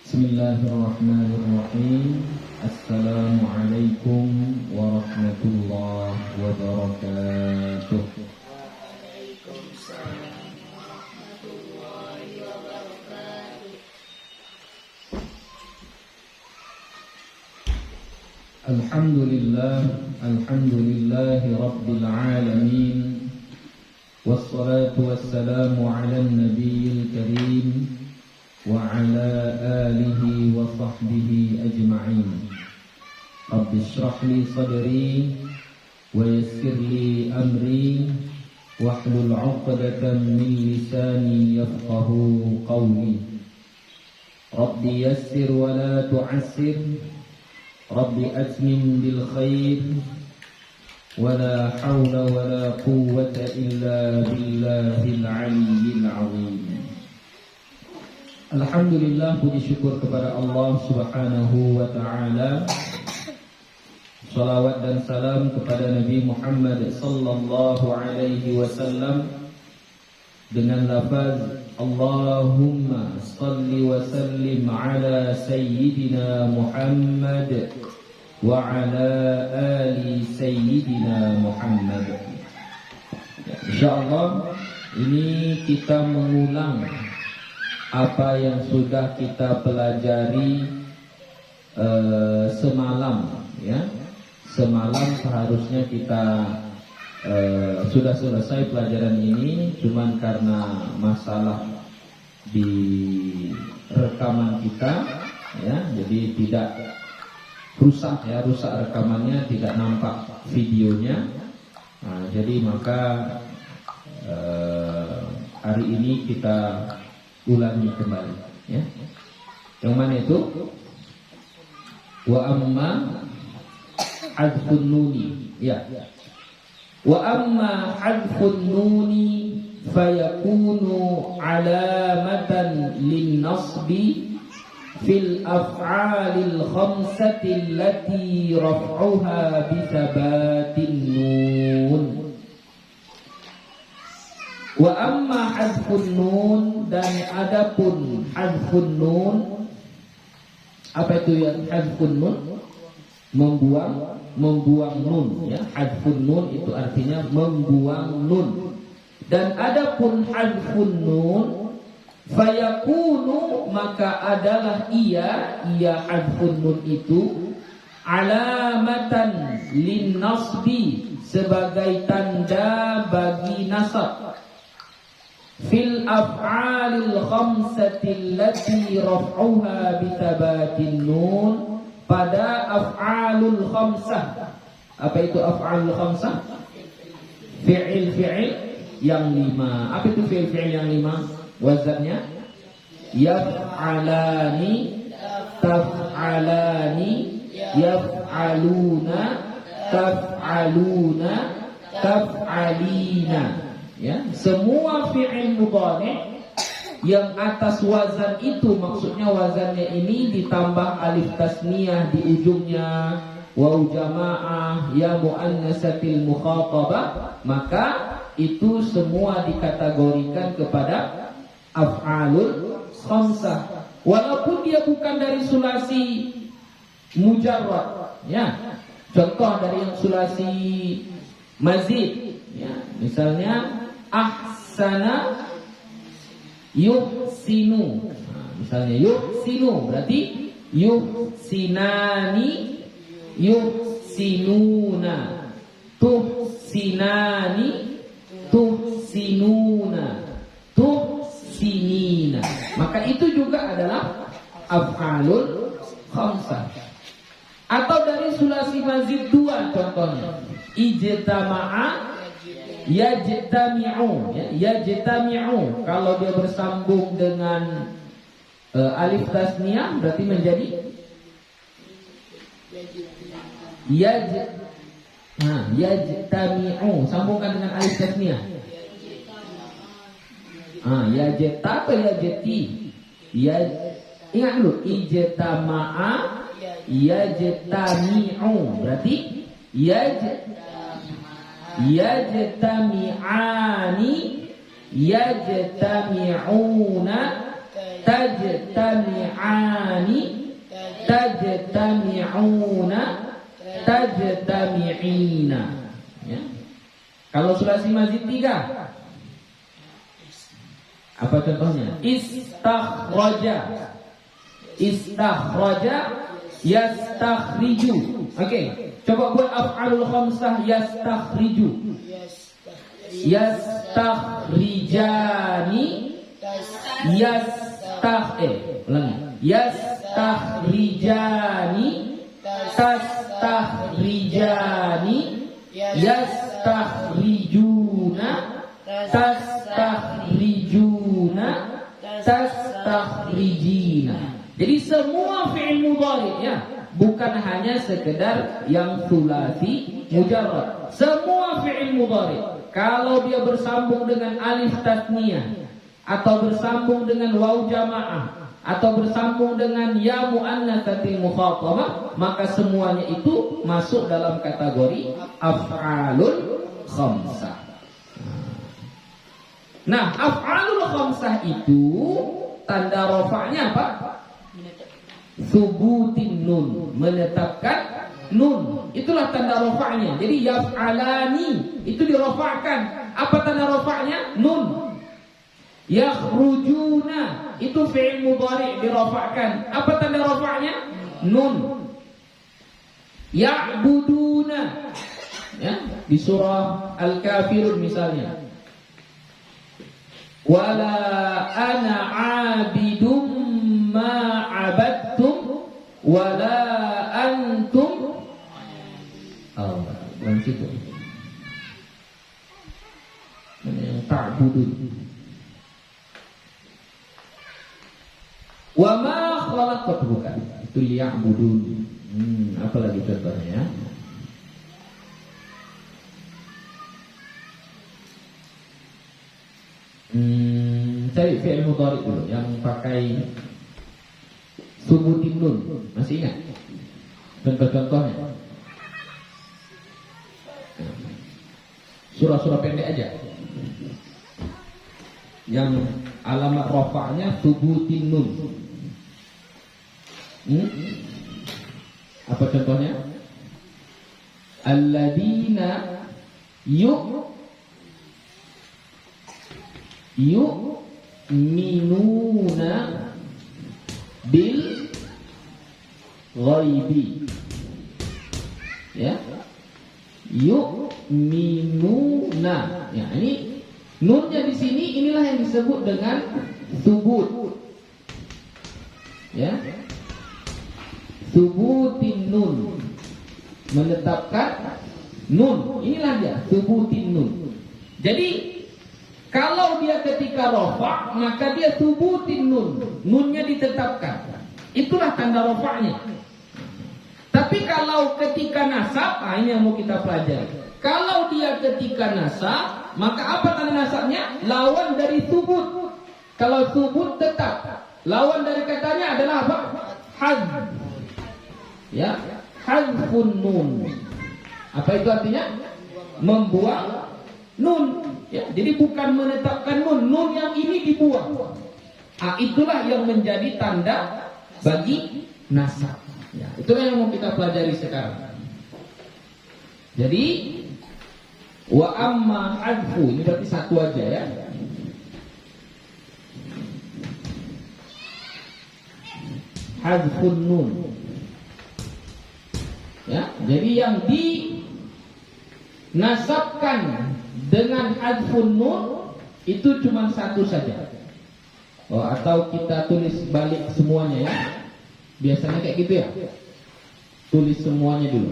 Bismillahirrahmanirrahim. Assalamualaikum warahmatullahi wabarakatuh. Waalaikumsalam warahmatullahi wabarakatuh. Alhamdulillahi rabbil alamin. Wassalatu wassalamu ala nabiyil karim wa ala alihi wa sahbihi ajma'in. Rabbi shrah li sadri wa yassir li amri wahlul 'uqdatam min lisani yafqahu qawli. Rabbi yassir wa la tu'assir, Rabbi atmim bil khair, wa la hawla wa la quwwata illa billahil 'aliyyil 'azim. Alhamdulillah, puji syukur kepada Allah Subhanahu wa ta'ala. Salawat dan salam kepada Nabi Muhammad sallallahu alaihi wasallam dengan lafaz Allahumma salli wa sallim ala sayyidina Muhammad wa ala ali sayyidina Muhammad. Insyaallah ini kita mengulang apa yang sudah kita pelajari semalam, ya. Semalam seharusnya kita sudah selesai pelajaran ini, cuman karena masalah di rekaman kita, ya, jadi tidak rusak rekamannya, tidak nampak videonya. Nah, jadi maka hari ini kita ulangi kembali, ya. Yang mana itu? Wa amma hadfun nuni, ya. Wa amma hadfun nuni fayakunu alamatan lin nasbi fil af'alil khamsati allati raf'uha bi thabatin nun. Wa amma hadfun nun, dan adapun hadfun nun, apa itu yang hadfun nun? Membuang nun, ya. Hadfun nun itu artinya membuang nun. Dan adapun hadfun nun fayakunu, maka adalah ia hadfun nun itu alamatan lin nasbi, sebagai tanda bagi nasab, fil af'alil khamsati allati raf'uha bi thabatin nun, pada af'alul khamsah. Apa itu af'alul khamsah? Fi'il yang 5. Apa itu fi'il yang 5? Wazannya yaf'alani, taf'alani, yaf'aluna, taf'aluna, taf'alina. Ya, semua fi'il mudhari' yang atas wazan itu, maksudnya wazannya ini ditambah alif tasniyah di ujungnya, waw jamaah, ya muannatsatil mukhatabah, maka itu semua dikategorikan kepada af'alul khamsah, walaupun dia bukan dari sulasi mujarrad, ya. Contoh dari yang sulasi mazid, ya, misalnya ahsana yuhsinu. Nah, misalnya yuhsinu berarti yuhsinani, yuhsinuna, tuhsinani, tuhsinuna, tuhsinina. Maka itu juga adalah af'alul khamsah. Atau dari sulasi mazid 2 contohnya, ijtama'a yajtami'u, ya, yajtami'u. Kalau dia bersambung dengan alif tasniyah berarti menjadi yajtami'u. Sambungkan dengan alif tasniyah. Yajta atau yajti? Ingat dulu, ijtama'a yajtami'u berarti yajtami'ani, yajtami'una, tajtami'ani, tajtami'ani, tajtami'una, tajtami'ina. Ya. Kalau sulasi mazid 3, apa contohnya? Istakhraja, istakhraja, yastakhriju. Oke, coba buat af'alul khamsah. Yastakhriju, yastakhrijani, ulangi. Yastakhrijani, tastakhrijani, yastakhrijuna, tastakhrijuna, tastakhrijina. Jadi semua fi'il mudhari ya, bukan hanya sekedar yang sulasi mujarrad. Semua fi'il mudhari kalau dia bersambung dengan alif tasniyah atau bersambung dengan waw jamaah atau bersambung dengan ya muannatsatil mukhatabah, maka semuanya itu masuk dalam kategori af'alul khamsah. Nah, af'alul khamsah itu tanda rafa'nya apa? Subutin nun, menetapkan nun. Itulah tanda rafa'nya. Jadi yaf'alani itu dirafa'kan. Apa tanda rafa'nya? Nun. Yakhrujuna itu fi'il mudhari dirafa'kan. Apa tanda rafa'nya? Nun. Ya'buduna ya, di surah Al-Kafirun misalnya. Wala ana 'abidum ma 'abadtum wala antum. Oh, bukan situ. Yang ta'budun. Wa ma khalaqtu, bukan. Itu liya'budun. Apa lagi contohnya ya? Cari fi'il mudhari dulu yang pakai subutin nun. Masih ingat contoh-contohnya? Surah-surah pendek aja yang alamat rafa'nya subutin nun. Apa contohnya? Alladzina yu'minuna bil ghaibi. Ya. Yu'minuna. Ya, ini nunnya di sini inilah yang disebut dengan subut. Ya. Subutin nun. Menetapkan nun. Inilah dia, subutin nun. Jadi kalau dia ketika rafa', maka dia subutin nun. Nunnya ditetapkan. Itulah tanda rafa'nya. Tapi kalau ketika nasab, ini yang mau kita pelajari. Kalau dia ketika nasab, maka apa tanda nasabnya? Lawan dari subut. Kalau subut tetap, lawan dari katanya adalah apa? Hadz. Ya, hadzfun nun. Apa itu artinya? Membuang nun. Ya, jadi bukan menetapkan nun, nun yang ini dibuang. Itulah yang menjadi tanda bagi nasab. Ya, itulah yang mau kita pelajari sekarang. Jadi wa amma hadfu, ini berarti satu aja ya. Hadfun nun. Ya, jadi yang dinasabkan dengan hadfun nun itu cuma satu saja. Oh, atau kita tulis balik semuanya ya. Biasanya kayak gitu ya. Tulis semuanya dulu.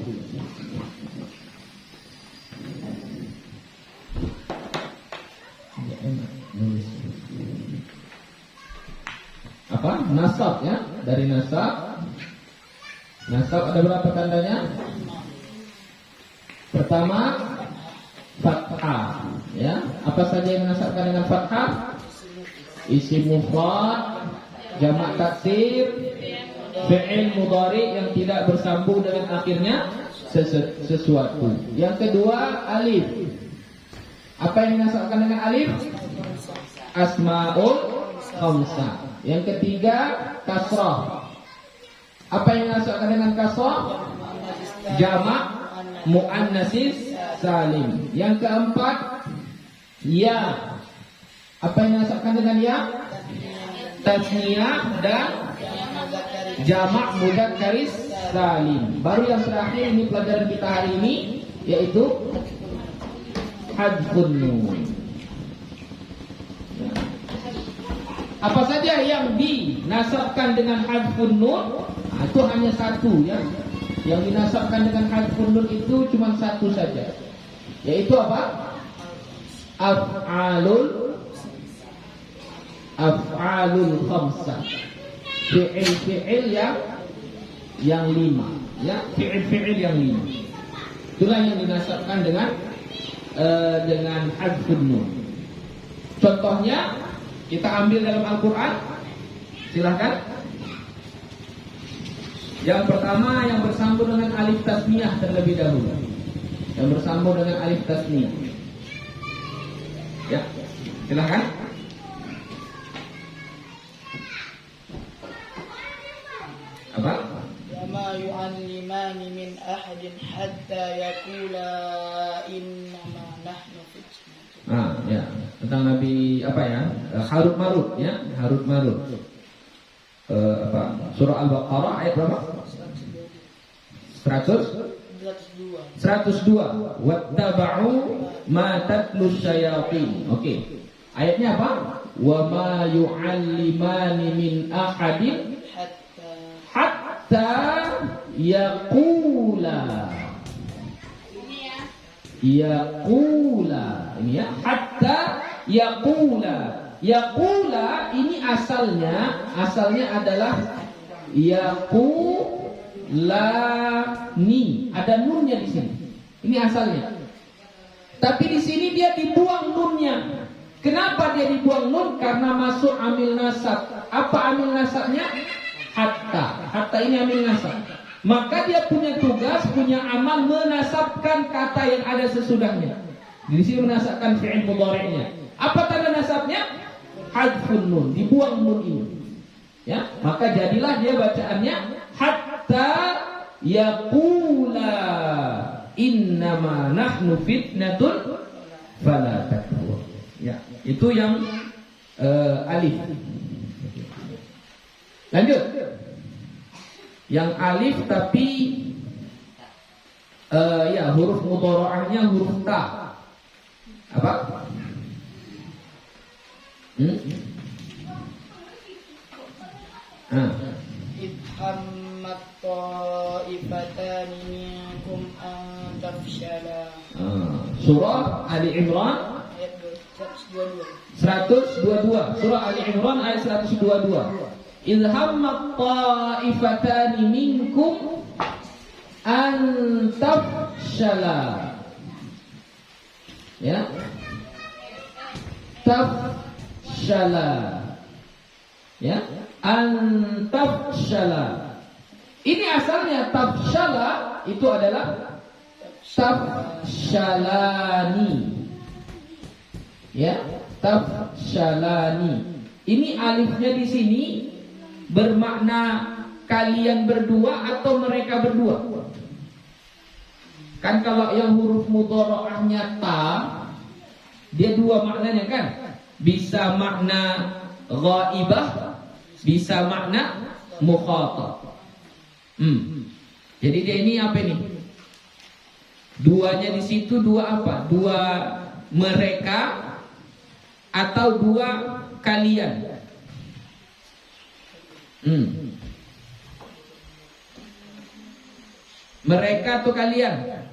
Apa? Nasab ya. Dari nasab. Nasab ada berapa tandanya? Pertama, fathah, ya. Apa saja yang menasabkan dengan fathah? Isim mufrad, jamak taksir, fi'il mudhari yang tidak bersambung dengan akhirnya sesuatu. Yang kedua, alif. Apa yang menasabkan dengan alif? Asmaul khamsah. yang ketiga kasrah. Apa yang dinasabkan dengan kasrah? Jamak muannatsis salim. Yang keempat ya. Apa yang dinasabkan dengan ya? Tasniyah dan jamak mudzakkar salim. Baru yang terakhir ini pelajaran kita hari ini, yaitu hadfun nun. Apa saja yang dinasabkan dengan hadfun nun? Itu hanya satu ya. Yang dinasabkan dengan hadfun nun itu cuma satu saja. Yaitu apa? Af'alul khamsah. Fi'il yang 5 ya, fi'il yang 5. Itulah yang dinasabkan dengan hadfun nun. Contohnya kita ambil dalam Al-Qur'an. Silahkan. Yang pertama yang bersambung dengan alif tasniyah terlebih dahulu. Yang bersambung dengan alif tasniyah. Ya, silahkan. Apa? Wama yu'allimani min ahadin hatta yaqula innama nahnu fitnah. Ya, tentang Nabi apa ya? Harut Marut ya, Harut Marut. Surah Al-Baqarah ayat berapa? 102. Wattaba'u ma tatlu syayatin. Oke. Ayatnya apa? Wa ma yu'allimani min ahadin hatta yaqula. Ini ya, hatta yaqula. Yaqula ini asalnya adalah yaqulani. Ada nunnya di sini. Ini asalnya. Tapi di sini dia dibuang nunnya. Kenapa dia dibuang nun? Karena masuk amil nasab. Apa amil nasabnya? Hatta. Hatta ini amil nasab. Maka dia punya tugas, punya amal menasabkan kata yang ada sesudahnya. Di sini menasabkan fi'il mudhari'nya. Apa tanda nasabnya? Hadfun nun, dibuang nun ini. Ya, maka jadilah dia bacaannya hatta yaqula innama nahnu fitnatun fala takfur. Ya, itu yang alif. Lanjut. Yang alif tapi ya huruf mudhara'ahnya huruf ta. Apa? Idhammat ta'ifatani minkum an tafshala. Surah Ali Imran Ayat 122. 122. Surah Ali Imran ayat 122. Idhammat ta'ifatani minkum an tafshala. Ya. Tafshala. Ya, antafshala. Ini asalnya tafshala itu adalah tafshalani. Ya, tafshalani. Ini alifnya di sini bermakna kalian berdua atau mereka berdua. Kan kalau yang huruf mudhara'ahnya ta, dia dua maknanya kan? Bisa makna ghaibah, bisa makna mukhatab. Jadi dia ini apa ini? Duanya di situ dua apa? Dua mereka atau dua kalian? Mereka atau kalian?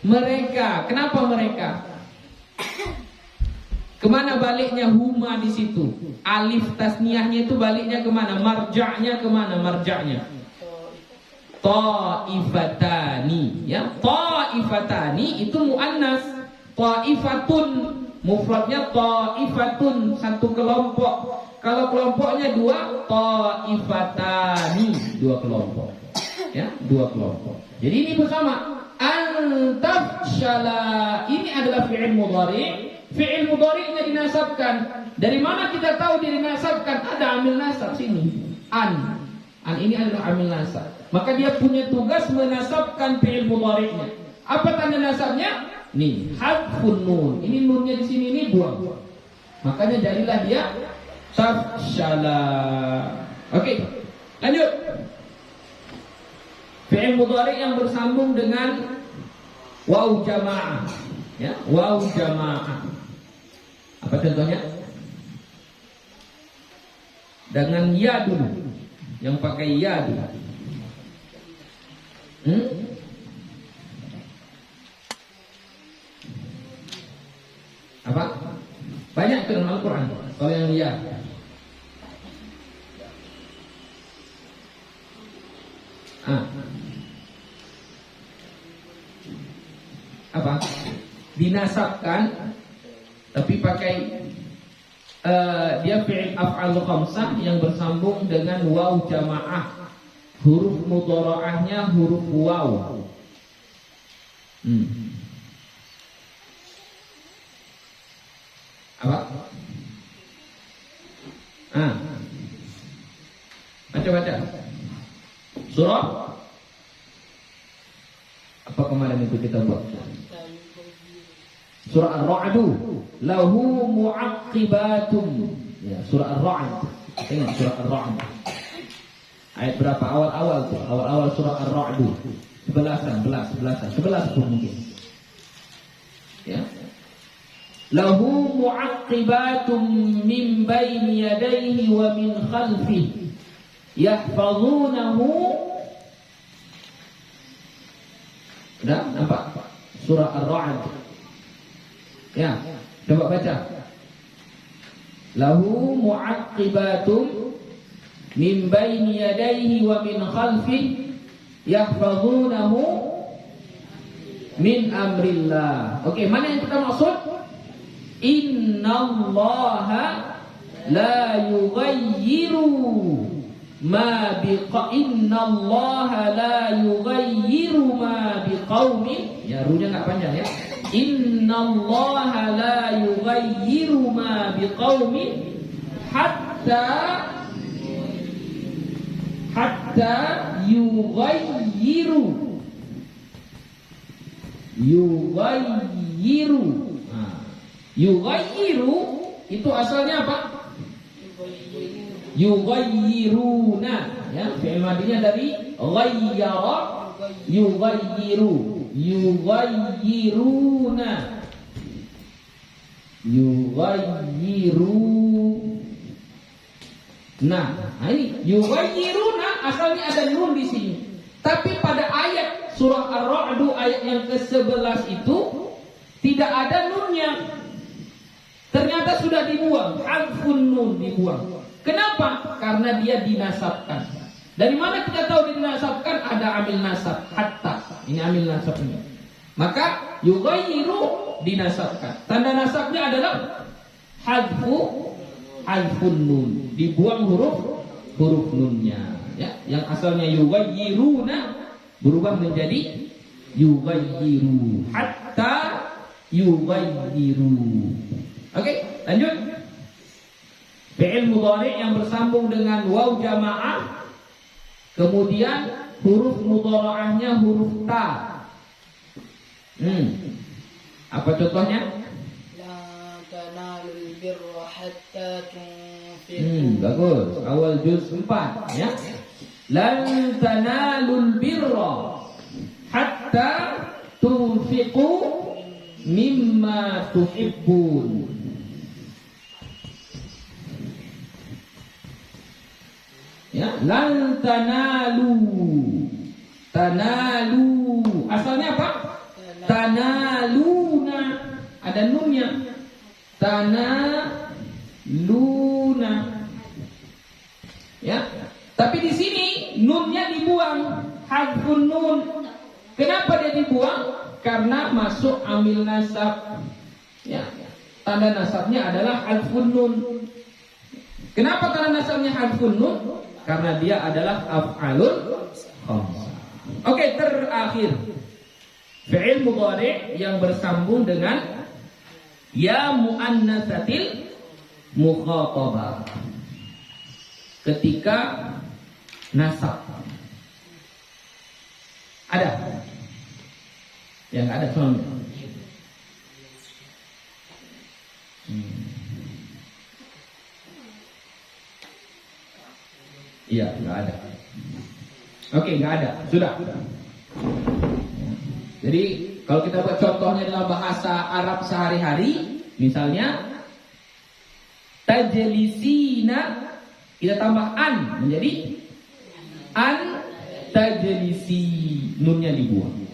Mereka. Kenapa mereka? Kemana baliknya huma di situ? Alif tasniyahnya itu baliknya kemana? Marja'nya kemana? Marja'nya ta'ifatani. Ya, ta'ifatani itu muannas. Ta'ifatun mufradnya ta'ifatun, satu kelompok. Kalau kelompoknya dua, ta'ifatani, dua kelompok. Ya, dua kelompok. Jadi ini bersama. Antafshala ini adalah fi'il mudhari'. Fi'il mudhari'nya dinasabkan dari mana kita tahu dia dinasabkan? Ada amil nasab sini. An ini adalah amil nasab. Maka dia punya tugas menasabkan fi'il mudhari'nya. Apa tanda nasabnya? Nih, hadfun nun. Ini nunnya di sini ini buang. Makanya jadilah dia tafshala. Oke, lanjut. Fi'il mudhari' yang bersambung dengan waw jamaah. Ya, waw jamaah. Apa contohnya? Dengan ya dulu. Yang pakai ya dulu. Apa? Banyak itu dalam Al-Quran. Kalau yang ya. Apa? Dinasabkan tapi pakai dia fi'il af'al khamsah yang bersambung dengan waw jamaah. Huruf mudhara'ahnya huruf waw. Apa? Baca. Surah apa kemarin itu kita buat? Surah Ar-Ra'd. Lahu mu'aqqibatun. Ya, surah Ar-Ra'd. Ingat surah Ar-Ra'd. Ayat berapa? Awal-awal tuh. Awal-awal surah Ar-Ra'd. 11 pun mungkin. Ya. Lahu mu'aqqibatun min baini yadayhi wa min khalfihi yahfazunahu. Udah nampak? Surah Ar-Ra'd. Ya, coba baca. Lahu mu'aqqibatun min baini yadayhi wa min khalfihi yahfazunahu min amrillah. Oke, mana yang kita maksud? Innallaha la yughayyiru ma innallaha la yughayyiru ma biqaumin. Ya, runya enggak panjang ya. Innallaha la yughayyiru ma biqaumin hatta yughayyiru. Yughayyiru itu asalnya apa? Yughayyiruna, ya, fi'il madinya dari ghayyara, yughayyiru, yughayyiruna, yughayyiru. Nah, ini yughayyiruna asalnya ada nun di sini. Tapi pada ayat surah Ar-Ra'd ayat yang ke-11 itu tidak ada nunnya. Ternyata sudah dibuang, hadfun nun dibuang. Kenapa? Karena dia dinasabkan. Dari mana kita tahu dia dinasabkan? Ada amil nasab, hatta. Ini amil nasabnya. Maka yughayyiru dinasabkan. Tanda nasabnya adalah hadfun nun. Dibuang huruf nunnya. Ya, yang asalnya yughayyiruna berubah menjadi yughayyiru. Hatta yughayyiru. Oke, lanjut. Fi'il mudhari' yang bersambung dengan waw jamaah, kemudian huruf mudhara'ahnya huruf ta. Apa contohnya? La tanalul birra hatta tunfiqu. Bagus. Awal juz 4 ya. Lan tanalul birra hatta tunfiqu mimma tuhibbun. Ya, lan tanalu. Asalnya apa? Tanaluna. Ada nunnya. Tanaluna. Ya. Tapi di sini nunnya dibuang, hadfun nun. Kenapa dia dibuang? Karena masuk amil nasab. Ya. Tanda nasabnya adalah hadfun nun. Kenapa tanda nasabnya hadfun nun? Karena dia adalah af'alul khamsah. Oke, terakhir. Fi'il mudhari' yang bersambung dengan ya muannatsatil mukhatabah. Ketika nasab. Ada? Ya nggak ada soalnya. Iya, nggak ada. Oke, nggak ada. Sudah. Jadi kalau kita buat contohnya dalam bahasa Arab sehari-hari, misalnya tajlisina, kita tambah an menjadi an tajlisi, nunnya dibuang.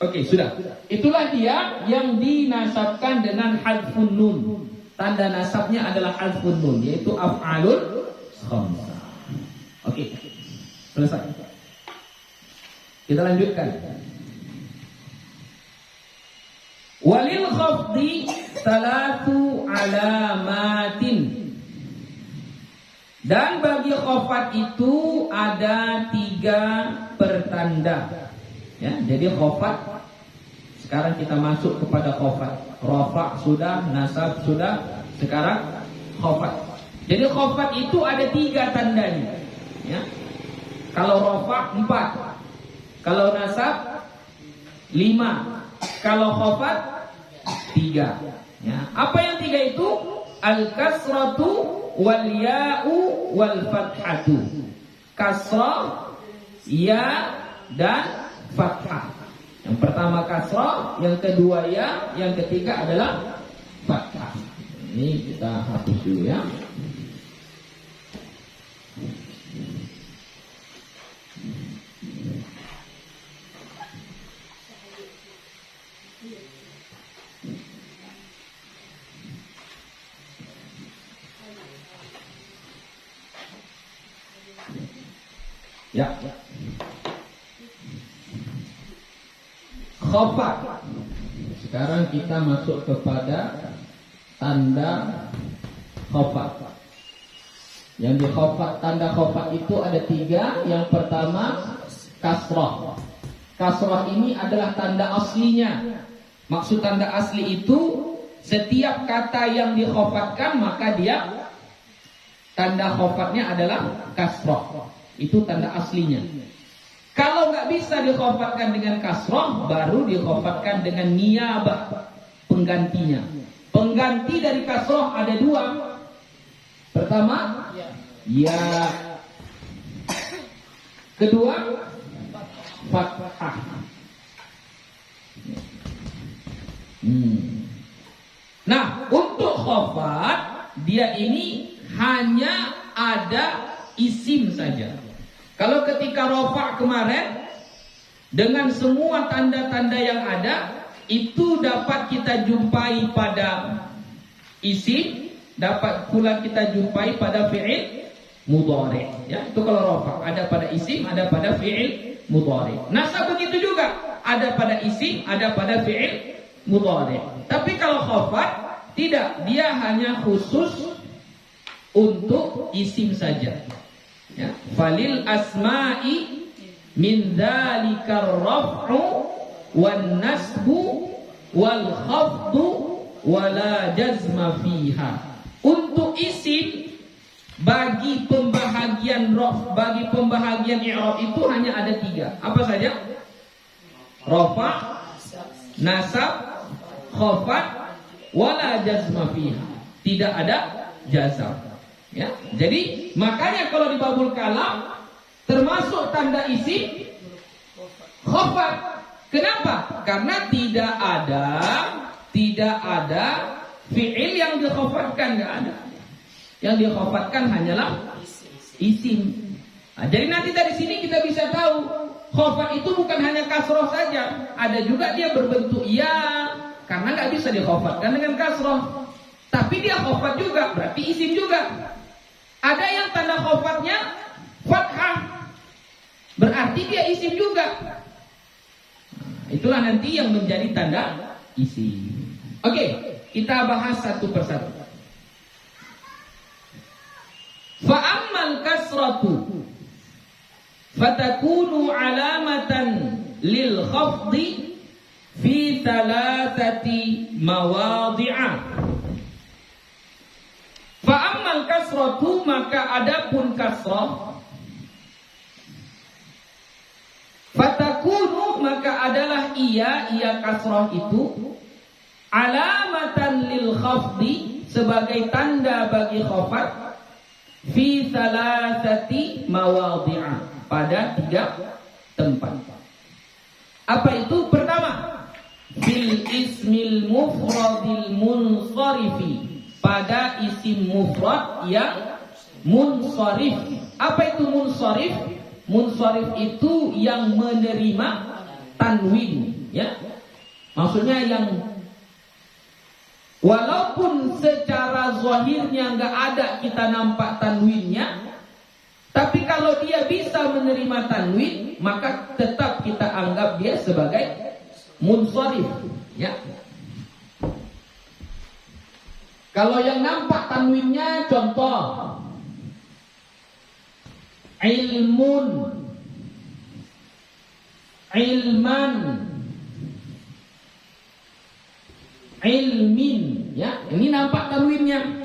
Oke, sudah. Itulah dia yang dinasabkan dengan hadfun nun. Tanda nasabnya adalah hadfun nun, yaitu af'alul khamsah. Oke, selesai. Kita lanjutkan. Walil khafdi salatu alamatin. Dan bagi khafat itu ada 3 pertanda. Ya, jadi khafat, sekarang kita masuk kepada khafat. Rafa sudah, nasab sudah, sekarang khafat. Jadi khafat itu ada 3 tandanya. Ya. Kalau rafa 4, kalau nasab 5, kalau khafat 3. Ya. Apa yang 3 itu? Al-kasratu wal ya'u wal fathatu. Kasrah, ya, dan fathah. Yang pertama kasrah, yang kedua ya, yang ketiga adalah fathah. Ini kita hapus dulu ya. Ya. Khafat. Sekarang kita masuk kepada tanda khafat. Yang di khafat, tanda khafat itu ada 3. Yang pertama kasrah. Kasrah ini adalah tanda aslinya. Maksud tanda asli itu setiap kata yang dikhafatkan maka dia tanda khafatnya adalah kasrah. Itu tanda aslinya. Kalau nggak bisa dikhafatkan dengan kasrah, baru dikhafatkan dengan niyabah, penggantinya. Pengganti dari kasrah ada 2. Pertama, ya. Kedua, fathah. Nah, untuk khafat dia ini hanya ada isim saja. Kalau ketika rafa kemarin dengan semua tanda-tanda yang ada itu dapat kita jumpai pada isim, dapat pula kita jumpai pada fi'il mudhari. Ya, itu kalau rafa ada pada isim, ada pada fi'il mudhari. Nasab begitu juga, ada pada isim, ada pada fi'il mudhari. Tapi kalau khafat tidak, dia hanya khusus untuk isim saja. Ya, falil asma'i min dzalikar raf'u wan nasbu wal khafdu wala jazma fiha. Untuk isim bagi pembahagian raf, bagi pembahagian i'rab itu hanya ada 3. Apa saja? Rafa, nasab, khafat, wala jazma fiha. Tidak ada jazam. Ya, jadi makanya kalau di babul kalam termasuk tanda isim khafat. Kenapa? Karena tidak ada fi'il yang dikhafatkan, nggak ada. Yang dikhafatkan hanyalah isim. Nah, jadi nanti dari sini kita bisa tahu khafat itu bukan hanya kasroh saja, ada juga dia berbentuk ya, karena nggak bisa dikhafatkan dengan kasroh. Tapi dia khafat juga, berarti isim juga. Ada yang tanda khafatnya fathah, berarti dia isim juga. Nah, itulah nanti yang menjadi tanda isim. Oke, kita bahas satu persatu. Fa'ammal kasratu fatakunu alamatan lil khafdi fi thalathati mawadhi'a. Fa ammal kasratu, maka adapun kasrah, fatakunu, maka adalah ia kasrah itu alamatan lil khafdi, sebagai tanda bagi khafat, fi thalathati mawadhi'a, pada 3 tempat. Apa itu? Pertama, bil ismil mufradil munsarifi, pada isim mufrad yang munsharif. Apa itu munsharif? Munsharif itu yang menerima tanwin, ya. Maksudnya yang walaupun secara zahirnya nggak ada kita nampak tanwinnya, tapi kalau dia bisa menerima tanwin, maka tetap kita anggap dia sebagai munsharif, ya. Kalau yang nampak tanwinnya, contoh ilmun, ilman, ilmin, ya, ini nampak tanwinnya.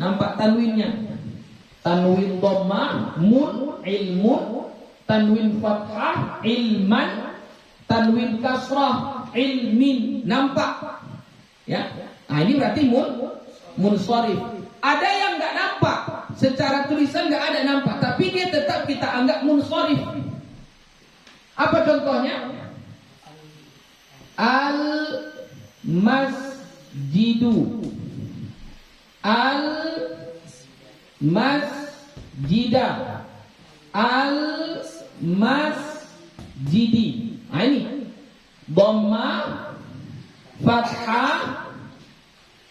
Nampak tanwinnya. Tanwin dhamma, mun, ilmun, tanwin fathah, ilman, tanwin kasrah, ilmin, nampak. Ya. Nah, ini berarti munsharif. Ada yang enggak nampak, secara tulisan enggak ada nampak, tapi dia tetap kita anggap munsharif. Apa contohnya? Al masjidu, al masjidah, al masjidi. Nah, ini dhamma, fathah,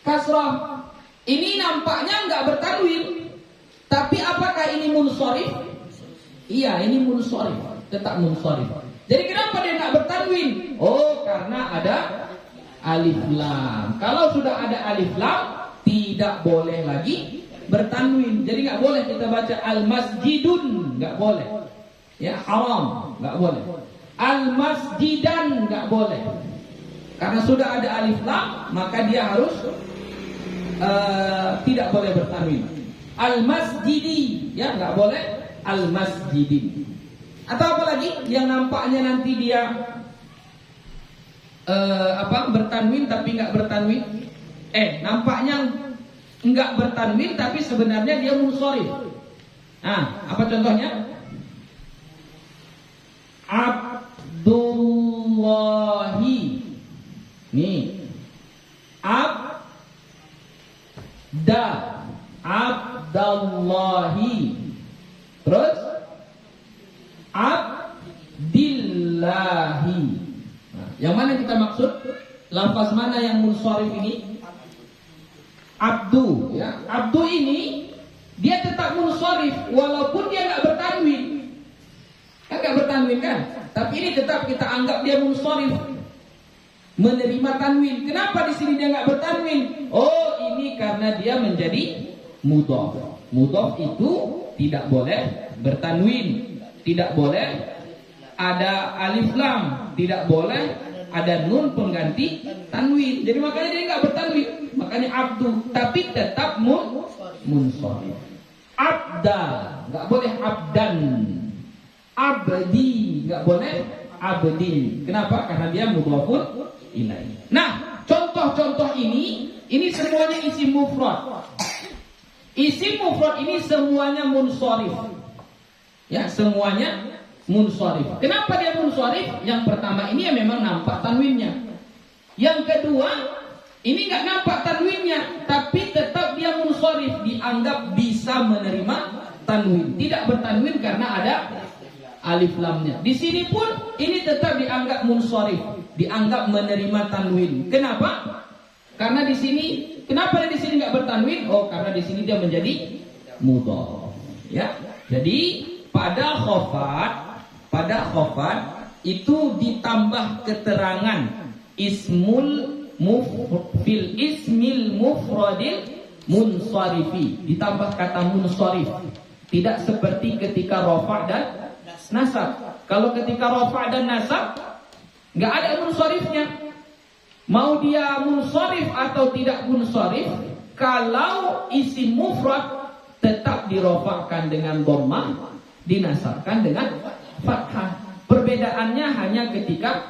kasrah. Ini nampaknya enggak bertanwin, tapi apakah ini munsharif? Iya, ini munsharif, tetap munsharif. Jadi kenapa dia enggak bertanwin? Oh, karena ada alif lam. Kalau sudah ada alif lam, tidak boleh lagi bertanwin. Jadi enggak boleh kita baca al masjidun, enggak boleh. Ya, haram, enggak boleh. Al masjidan enggak boleh. Karena sudah ada alif lam, maka dia harus tidak boleh bertanwin. Al masjidi, ya, nggak boleh al masjidi. Atau apa lagi yang nampaknya nanti dia bertanwin tapi nggak bertanwin. Nampaknya nggak bertanwin tapi sebenarnya dia munsharif. Nah, apa contohnya? Abdullahi. Nih, Abdallahi. Terus Abdillahi. Nah, yang mana kita maksud? Lafaz mana yang munsharif ini? Abdu, ya. Abdu ini dia tetap munsharif walaupun dia nggak bertanwin. Kan nggak bertanwin kan? Tapi ini tetap kita anggap dia munsharif, menerima tanwin. Kenapa di sini dia nggak bertanwin? Oh, ini karena dia menjadi mudhaf. Mudhaf itu tidak boleh bertanwin, tidak boleh ada alif lam, tidak boleh ada nun pengganti tanwin. Jadi makanya dia nggak bertanwin. Makanya abdu, tapi tetap munsharif. Abda, nggak boleh abdan. Abdi, nggak boleh abdin. Kenapa? Karena dia mudhafun ilaih. Nah, contoh-contoh ini semuanya isim mufrad. Isim mufrad ini semuanya munsharif. Ya, semuanya munsharif. Kenapa dia munsharif? Yang pertama ini ya memang nampak tanwinnya. Yang kedua, ini nggak nampak tanwinnya, tapi tetap dia munsharif, dianggap bisa menerima tanwin. Tidak bertanwin karena ada alif lamnya. Di sini pun ini tetap dianggap munsharif, dianggap menerima tanwin. Kenapa? Karena di sini, kenapa dia di sini nggak bertanwin? Oh, karena di sini dia menjadi mudhaf. Ya, jadi pada khafat itu ditambah keterangan fil ismil mufradil munsarifi, ditambah kata munsharif. Tidak seperti ketika rafa' dan nasab. Kalau ketika rafa' dan nasab nggak ada munsharifnya. Mau dia munsharif atau tidak munsharif, Kalau isim mufrad tetap dirofakkan dengan dhammah, dinasabkan dengan fathah. Perbedaannya hanya ketika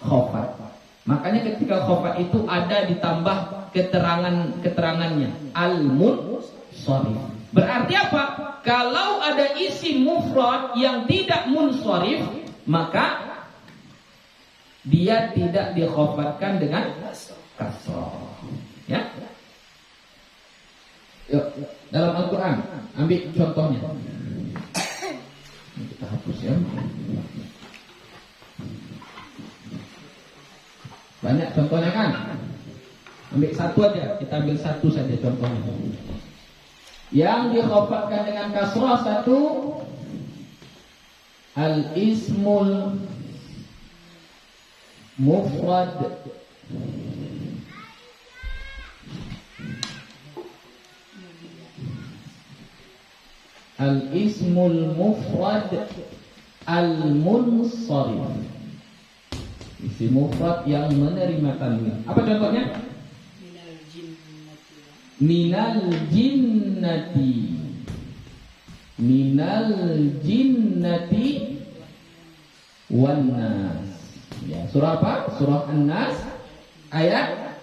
khafat. Makanya ketika khafat itu ada ditambah keterangannya al-munsharif. Berarti apa? Kalau ada isim mufrad yang tidak munsharif, maka dia tidak dikhafatkan dengan kasrah. Ya. Yuk, dalam Al-Quran ambil contohnya. Kita hapus ya. Banyak contohnya kan? Ambil satu aja, kita ambil satu saja contohnya. Yang dikhafatkan dengan kasrah satu, al-ismul mufrad. Al-ismul mufrad al-munsharif. Isim mufrad yang menerima tanwin. Apa contohnya? Minal jinnati. Minal jinnati wan nas. Ya, surah apa? Surah An-Nas ayat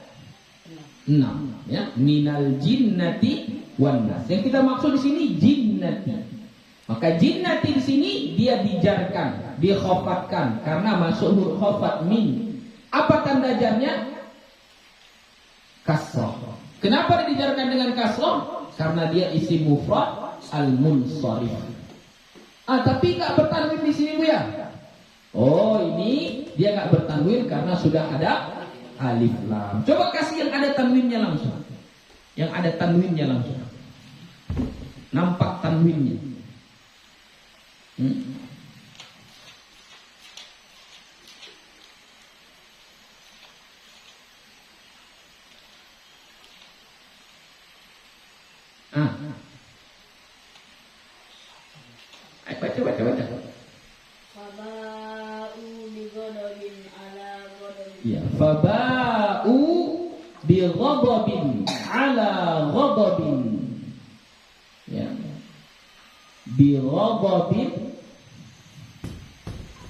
6 ya. Minal jinnati wan nas. Yang kita maksud di sini jinnati. Maka jinnati di sini dia dijarkan, dikhafatkan karena masuk huruf khafat min. Apa tanda jarnya? Kasrah. Kenapa dijarkan dengan kasrah? Karena dia isim mufrad al-munsharif. Tapi enggak bertanwin di sini Bu ya? Oh, ini dia enggak bertanwin karena sudah ada alif lam. Coba kasih yang ada tanwinnya langsung. Yang ada tanwinnya langsung. Nampak tanwinnya. Baca. Faba'u bi ghadabin ala ghadabin. Ya, faba'u bi ghadabin ala ghadabin. Ya. Bi ghadabin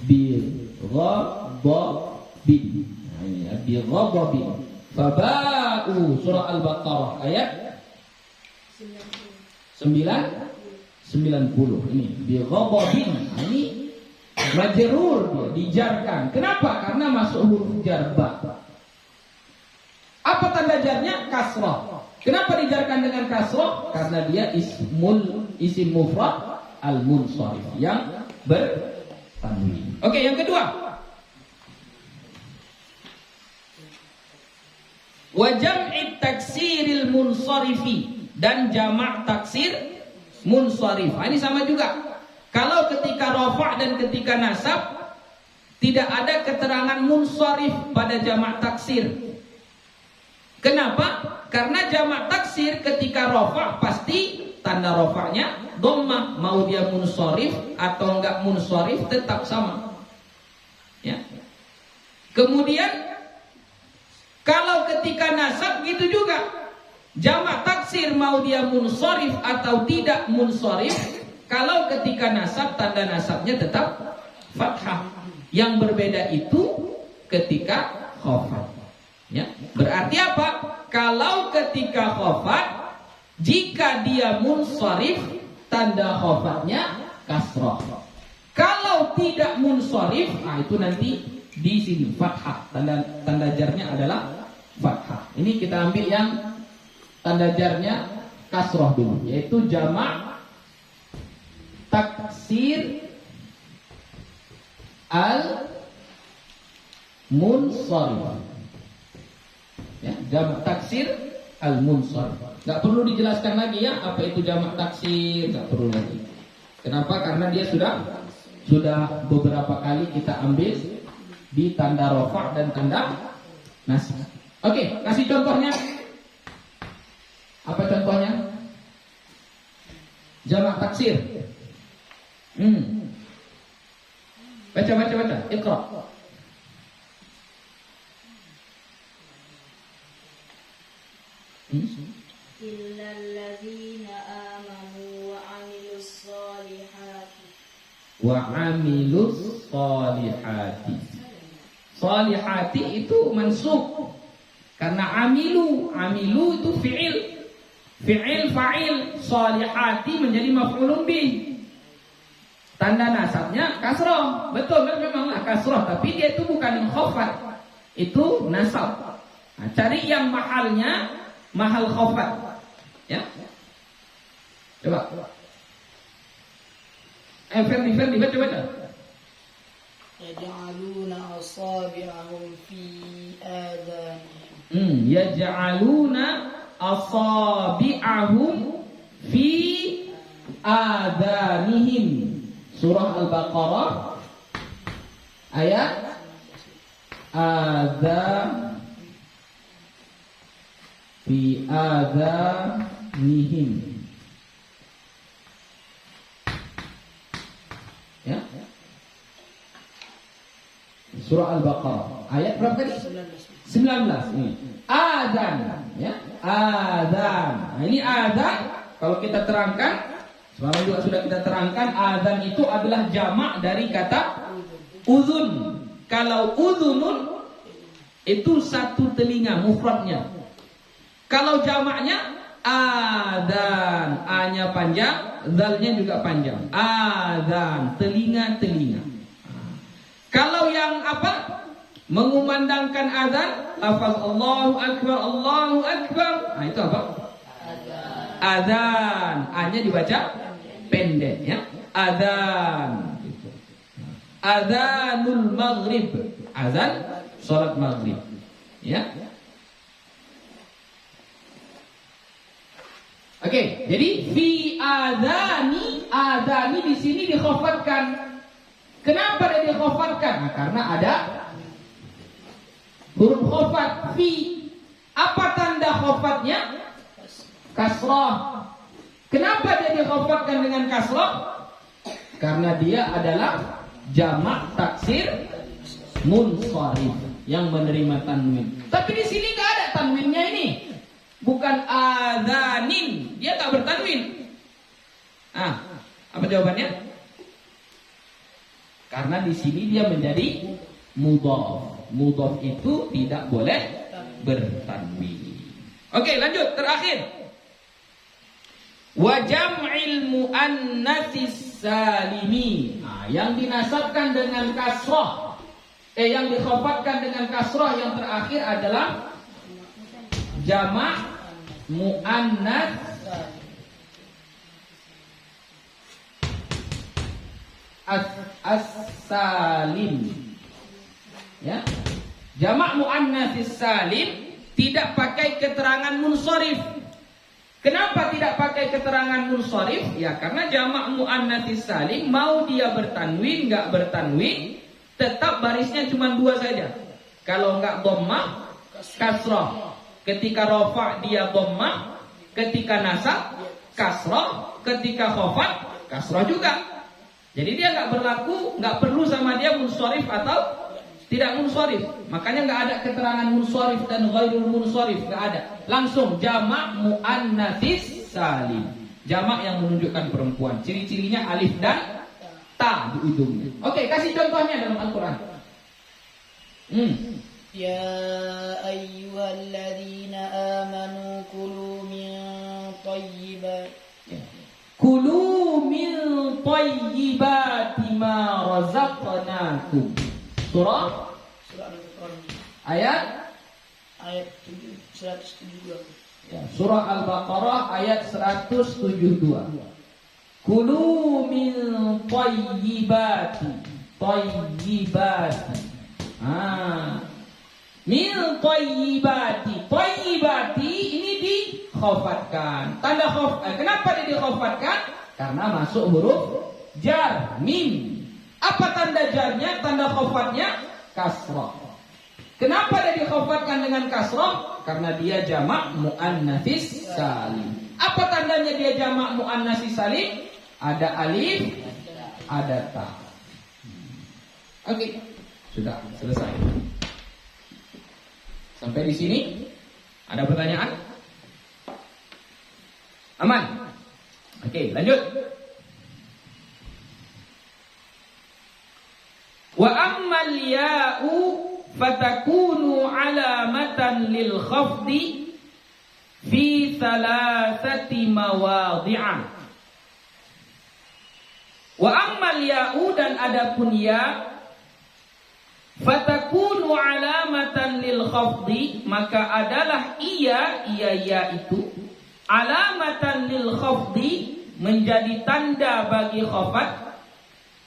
bi ghadabin. Faba'u surah Al-Baqarah ayat 90. Ini bi ghadabin. Ini majrur, dia dijarkan. Kenapa? Karena masuk huruf jar ba. Apa tanda jarnya? Kasrah. Kenapa dijarkan dengan kasrah? Karena dia isim mufrad al-munsharif yang bertanwin. Oke, yang kedua. Wa jam'i taksiril munsarifi, dan jamak taksir munsharif. Ini sama juga. Kalau ketika rafa' dan ketika nasab tidak ada keterangan munsharif pada jamak taksir. Kenapa? Karena jamak taksir ketika rafa' pasti tanda rafa'nya dhammah, mau dia munsharif atau enggak munsharif tetap sama. Ya. Kemudian kalau ketika nasab gitu juga. Jamak taksir mau dia munsharif atau tidak munsharif, kalau ketika nasab tanda nasabnya tetap fathah. Yang berbeda itu ketika khafat. Ya, berarti apa? Kalau ketika khafat, jika dia munsharif, tanda khafatnya kasrah. Kalau tidak munsharif, itu nanti di sini fathah. Tanda jarnya adalah fathah. Ini kita ambil yang tanda jarnya kasrah dulu, yaitu jamak taksir al-munsharif. Ya, jamak taksir al-munsharif. Gak perlu dijelaskan lagi ya apa itu jamak taksir, gak perlu lagi. Kenapa? Karena dia sudah beberapa kali kita ambil di tanda rafa' dan tanda nasab. Oke, kasih contohnya. Apa contohnya? Jamak taksir. Baca. Iqra. wa amilus solihati. Solihati itu mansub karena amilu itu fi'il fa'il, solihati menjadi maf'ulun bih. Tanda nasabnya kasroh, betul kan, memanglah kasroh, tapi dia itu bukan khafat, itu nasab. Nah, cari yang mahalnya mahal khafat, ya. Coba. Ferdi, baca. Yaj'aluna asabi'ahum fi adanihim. Yaj'aluna asabi'ahum fi adanihim. Surah Al-Baqarah ayat fi adanihim. Ya. Surah Al-Baqarah ayat berapa tadi? 19 ini. Adzan, ya. Adzan. Nah, ini adzan kalau kita terangkan, semalam juga sudah kita terangkan, adzan itu adalah jamak dari kata uzun. Kalau uzunun itu satu telinga mufradnya. Kalau jamaknya adzan, a-nya panjang, zalnya juga panjang. Adzan, telinga. Kalau yang apa? Mengumandangkan azan, lafaz Allahu Akbar. Nah, itu apa? Azan. A-nya dibaca pendek, ya. Azan. Gitu. Azanul maghrib. Azan salat maghrib. Ya. Oke, jadi fi adani di sini dikhafatkan. Kenapa dia dikhafatkan? Nah, karena ada huruf khafat fi. Apa tanda khafatnya? Kasrah. Kenapa dia dikhafatkan dengan kasrah? Karena dia adalah jamak taksir munsharif yang menerima tanwin. Tapi di sini nggak ada tanwinnya ini. Bukan adzanin, dia nggak bertanwin. Apa jawabannya? Karena di sini dia menjadi mudhaf. Mudhaf itu tidak boleh bertanwin. Oke, lanjut terakhir. Wa jam'il muannatsis salimi. Yang dinasabkan dengan kasrah, yang dikhafatkan dengan kasrah yang terakhir adalah jamak muannats as-salim. Ya. Jamak muannats salim tidak pakai keterangan munsharif. Kenapa tidak pakai keterangan munsharif? Ya, karena jamak muannats salim mau dia bertanwin enggak bertanwin, tetap barisnya cuma dua saja. Kalau enggak dhammah, kasrah. Ketika rafa dia dhammah, ketika nasab kasrah, ketika khafat kasrah juga. Jadi dia nggak berlaku, nggak perlu sama dia munsharif atau tidak munsharif. Makanya nggak ada keterangan munsharif dan ghairul munsharif, nggak ada. Langsung jamak muannatsis salim, jamak yang menunjukkan perempuan. Ciri-cirinya alif dan ta di ujungnya. Oke, kasih contohnya dalam Al-Quran. Ya ayyuhalladzina amanu kulu min thayyibat. Kulu min thayyibati ma razaqnakum. Surah ayat 172. Ya, surah Al-Baqarah ayat 172. Kulu min thayyibati. Min thayyibati. Thayyibati ini dikhafatkan. Tanda kenapa dia dikhafatkan? Karena masuk huruf jar, mim. Apa tanda jarnya? Tanda khafatnya kasrah. Kenapa dia dikhafatkan dengan kasrah? Karena dia jamak muannatsis salim. Apa tandanya dia jamak muannatsis salim? Ada alif, ada ta. Oke, sudah selesai. Sampai di sini ada pertanyaan? Aman? Oke, lanjut. Wa ammal ya'u fatakunu alamatan lil khafdi fi thalathati mawadhi'a. Wa ammal ya'u, dan adapun ya, fatakunu alamatan lil khafdi, maka adalah ya itu alamatan lil khafdi, menjadi tanda bagi khafat,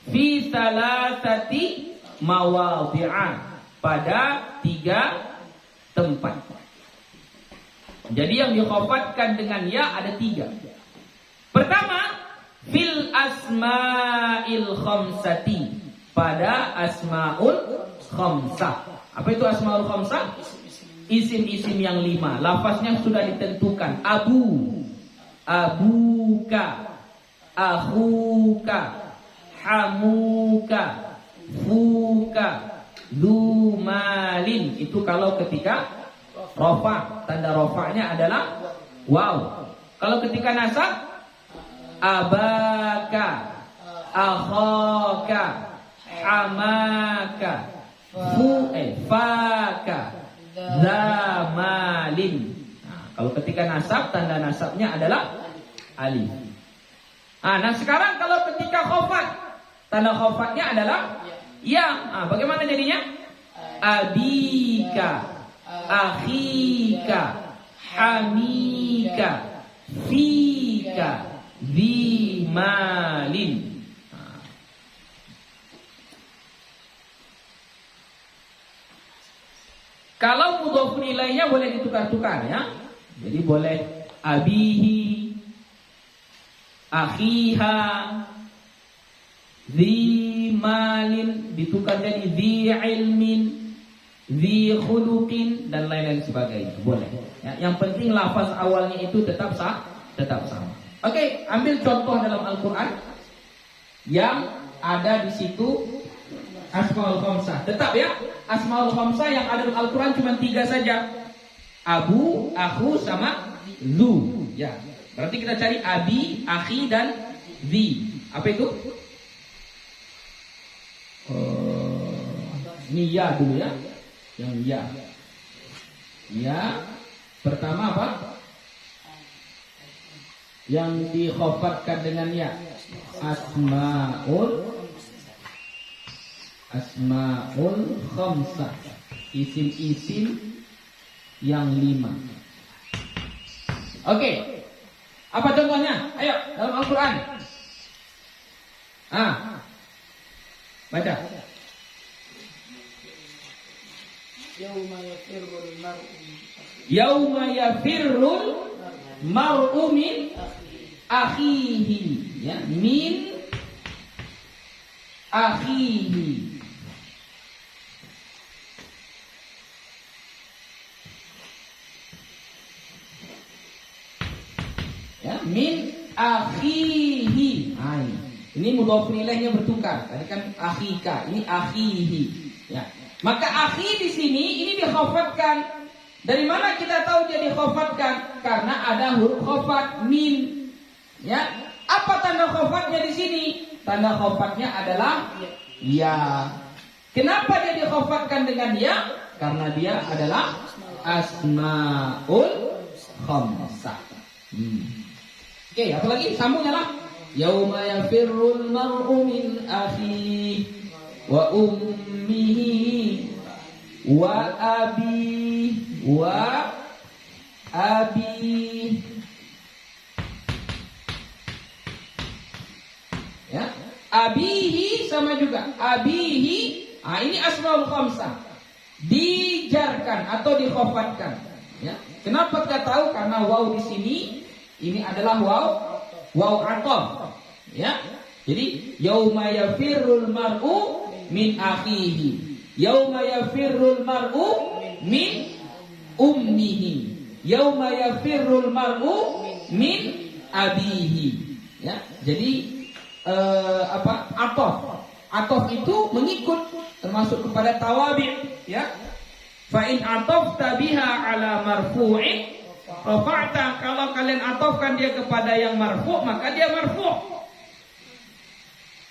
fi salasati mawadhi'a, pada 3 tempat. Jadi yang dikhafatkan dengan ya ada 3. Pertama, fil asma'il khamsati, pada asmaul khamsah. Apa itu asmaul khamsah? Isim-isim yang 5. Lafaznya sudah ditentukan. Abu, abuka, akhuka, hamuka, fuka, dumalin. Itu kalau ketika rofa, tanda rofanya adalah waw. Kalau ketika nasab, abaka, akhaka, hamaka, faka, zamalin. Nah, kalau ketika nasab, tanda nasabnya adalah alif. Nah, sekarang kalau ketika khofat, tanda khofatnya adalah ya. Nah, bagaimana jadinya? Abika, akhika, hamika, fika, zimalin. Kalau mudhofun ilaihnya boleh ditukar-tukar ya. Jadi boleh abihi, akhiha, zimalin, ditukar jadi zi ilmin, zi khuluqin, dan lain-lain sebagainya. Boleh. Ya, yang penting lafaz awalnya itu tetap sama. Oke, ambil contoh dalam Al-Quran yang ada di situ asmaul khamsah. Tetap ya, asmaul khamsah yang ada dalam Al-Quran cuma 3 saja. Abu, akhu, sama zu. Ya, berarti kita cari abi, akhi, dan zi. Apa itu? Ini ya dulu ya. Yang ya. Ya, pertama apa? Yang dikhafatkan dengan ya. Asmaul khamsah, isim-isim yang 5. Oke. Apa contohnya? Ayo, dalam Al-Quran. Baca. Yauma yafirrul mar'u min akhihi, ya, min akhihi. Ya, min akhihi. Ini mudhofun ilaihnya bertukar. Tadi kan akhika, ini akhihi. Ya. Maka akhi di sini ini dikhafatkan. Dari mana kita tahu dia dikhafatkan? Karena ada huruf khafat min. Ya. Apa tanda khafatnya di sini? Tanda khafatnya adalah ya. Kenapa dia dikhafatkan dengan ya? Karena dia adalah asmaul khamsah. Oke, apa lagi? Sambungnya lah. Yauma yafirrul mar'u min akhihi wa ummihi wa abi. Ya, abihi sama juga. Abihi, ini asmaul khamsah. Dijarkan atau dikhafatkan. Ya. Kenapa kita tahu? Karena waw di sini ini adalah waw ataf. Ya. Jadi yauma yafirrul mar'u min akhihi, yauma yafirrul mar'u min ummihi, yauma yafirrul mar'u min abihi. Ya. Jadi Atof itu mengikut, termasuk kepada tawabi', ya. Fa in atafta biha ala marfu'in rafa'ta, kalau kalian atofkan dia kepada yang marfu', maka dia marfu'.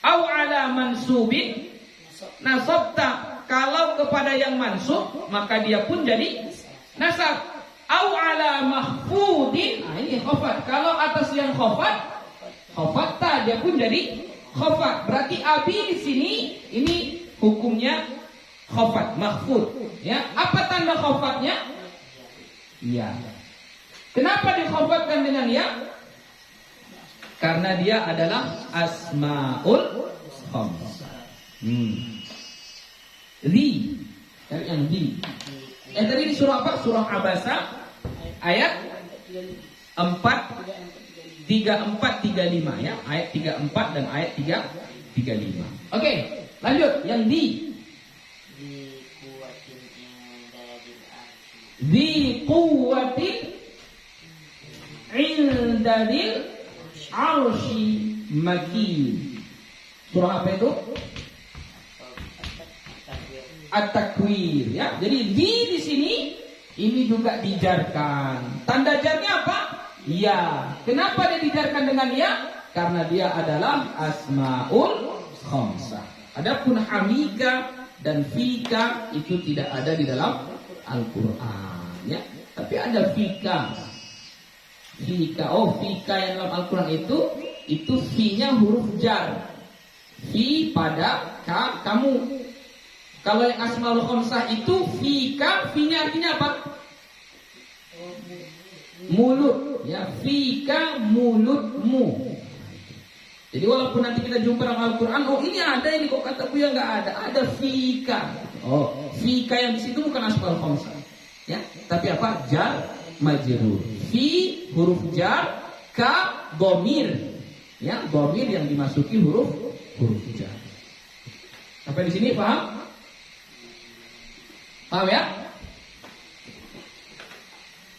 Au ala mansubin nasabta. Kalau kepada yang mansub maka dia pun jadi nasab. Au ala mahfudin, nah ini khafat. Kalau atas yang khafatta dia pun jadi khafat. Berarti abi di sini ini hukumnya khafat, mahfud. Ya, apa tanda khafatnya? Ya. Kenapa dikhafatkan dengan ya? Karena dia adalah asmaul khamsah. Zi, dari yang zi. Tadi di surah apa? Surah Abasa ayat 3435 ya, ayat 34 dan ayat 335. Oke, lanjut yang di quwwatin indadil arsy makin. Surah apa itu? At-Takwir ya. Jadi di sini ini juga dijarkan. Tanda jarnya apa? Ya. Kenapa dia dijarkan dengan ya? Karena dia adalah asmaul khamsah. Adapun hamika dan fika itu tidak ada di dalam Al-Qur'an ya. Tapi ada fika. Fika yang dalam Al-Qur'an itu fi-nya huruf jar. Fi pada kamu. Kalau yang asmaul khamsah itu fika, fi-nya artinya apa? Mulut, ya, fika mulutmu. Jadi walaupun nanti kita jumpa dalam Al-Qur'an, oh ini ada ini kok kata Buya nggak ada fika. Oh, fika yang di situ bukan asmaul khamsah. Ya, tapi apa? Jar majrur. Fi huruf jar, ka dhamir. Ya, dhamir yang dimasuki huruf jar. Sampai di sini paham? Paham ya?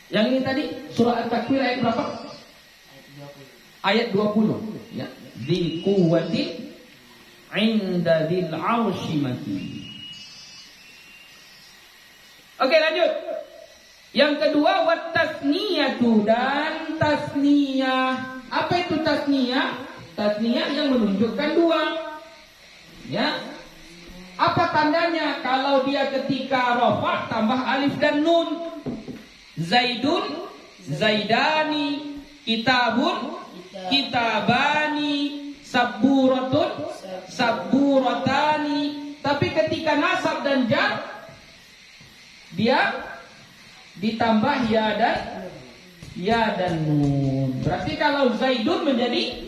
Yang ini tadi surah At-Takwir ayat berapa? Ayat 20 ya. Dzil quwwati 'inda dzil 'arsy makin. Oke, lanjut. Yang kedua wat tasniyatu, dan tasniyah. Apa itu tasniyah? Tasniyah yang menunjukkan dua. Ya. Apa tandanya? Kalau dia ketika rafa tambah alif dan nun. Zaidun, zaidani, kitabun, kitabani, sabburatun, sabburatani. Tapi ketika nasab dan jar dia ditambah ya dan nun. Berarti kalau zaidun menjadi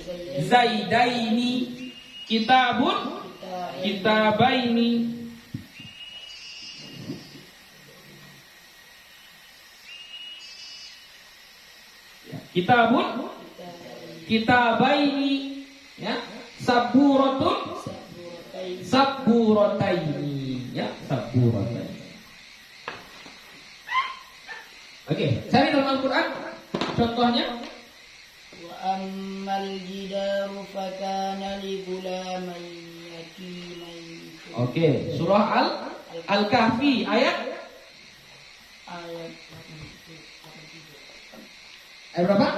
zaidaini, kitabun kitabaini. Kitabun kitabaini ya. Saburatun saburataini ya, saburataini. Oke, cari dalam Al-Qur'an contohnya. Wa ammal jidaru fakana li gulamain. Oke, surah Al-Kahfi ayat berapa?